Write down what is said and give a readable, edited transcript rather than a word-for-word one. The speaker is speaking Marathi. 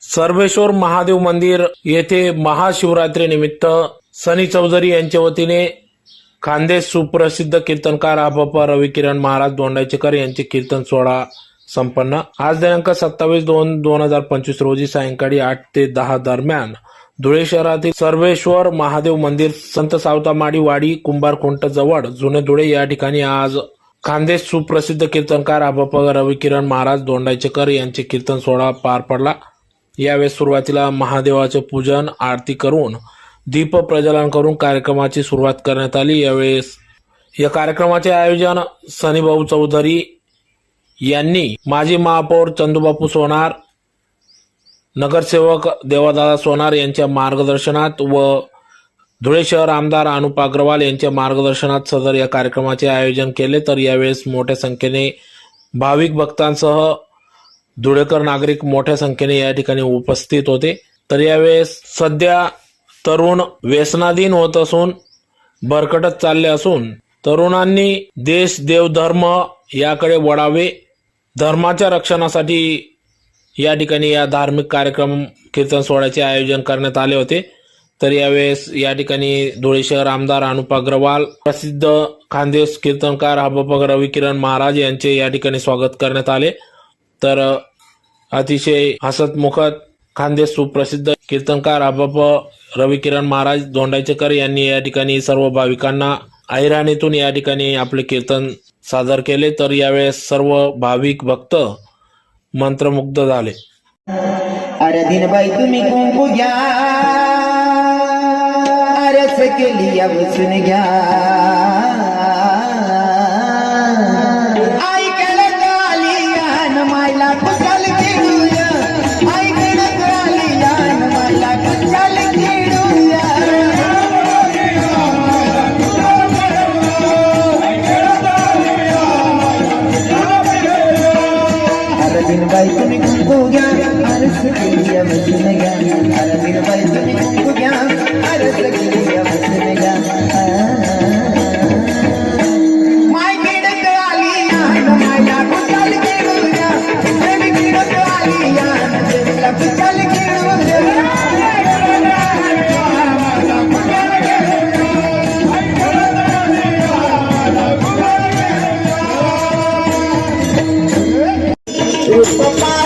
सर्वेश्वर महादेव मंदिर येथे महाशिवरात्रीनिमित्त सनी चौधरी यांच्या वतीने खानदेश सुप्रसिद्ध कीर्तनकार आबापा रविकिरण महाराज दोंडाईचेकर यांचे कीर्तन सोहळा संपन्न। आज दिनांक 27/2/2025 रोजी सायंकाळी 8 ते 10 दरम्यान धुळे शहरातील सर्वेश्वर महादेव मंदिर संत सावतामाडी वाडी कुंभारखुंट जवळ जुने धुळे या ठिकाणी आज खानदेश सुप्रसिद्ध कीर्तनकार आबापा रविकिरण महाराज दोंडाईचेकर यांचे कीर्तन सोहळा पार पडला। यावेळी सुरुवातीला महादेवाचे पूजन आरती करून दीप प्रज्वलन करून कार्यक्रमाची सुरुवात करण्यात आली। यावेळी या कार्यक्रमाचे आयोजन सनीभाऊ चौधरी यांनी माजी महापौर चंदूबापू सोनार, नगरसेवक देवादादा सोनार यांच्या मार्गदर्शनात व धुळे शहर आमदार अनुप अग्रवाल यांच्या मार्गदर्शनात सदर या कार्यक्रमाचे आयोजन केले। तर यावेळेस मोठ्या संख्येने भाविक भक्तांसह धुळेकर नागरिक मोठ्या संख्येने या ठिकाणी उपस्थित होते। तर यावेळेस सध्या तरुण व्यसनाधीन होत असून भरकटत चालले असून तरुणांनी देश देव धर्म याकडे वळावे। धर्माच्या रक्षणासाठी या ठिकाणी या धार्मिक कार्यक्रम कीर्तन सोहळ्याचे आयोजन करण्यात आले होते। तर यावेळेस या ठिकाणी धुळे शहर आमदार अनुप अग्रवाल, प्रसिद्ध खानदेश कीर्तनकार आबापा रविकिरण महाराज यांचे या ठिकाणी स्वागत करण्यात आले। तर अतिशय हसतमुखत खानदेश सुप्रसिद्ध कीर्तनकार आबापा रविकिरण महाराज दोंडाईचेकर यांनी या ठिकाणी सर्व भाविकांना अहिराणीतून या ठिकाणी आपले कीर्तन सादर केले। तर यावेळेस सर्व भाविक भक्त मंत्रमुग्ध झाले। अरे दिनबाई तुम्ही कुंकू घ्या, अरस केली या बसून घ्या, आई कडक आली यान मायला कुशाल खेळूया, आई कडक आली यान मायला कुशाल खेळूया। अरे दिनबाई तुम्ही कुंकू घ्या, अरस केली या बसून घ्या, अरे दिनबाई तुम्ही कुंकू घ्या, अरस केली या बसून घ्या। माय कडक आली यान मायला कुशाल खेळूया, देवी कडक आली यान देवीला कुशाल खेळूया। पप्पा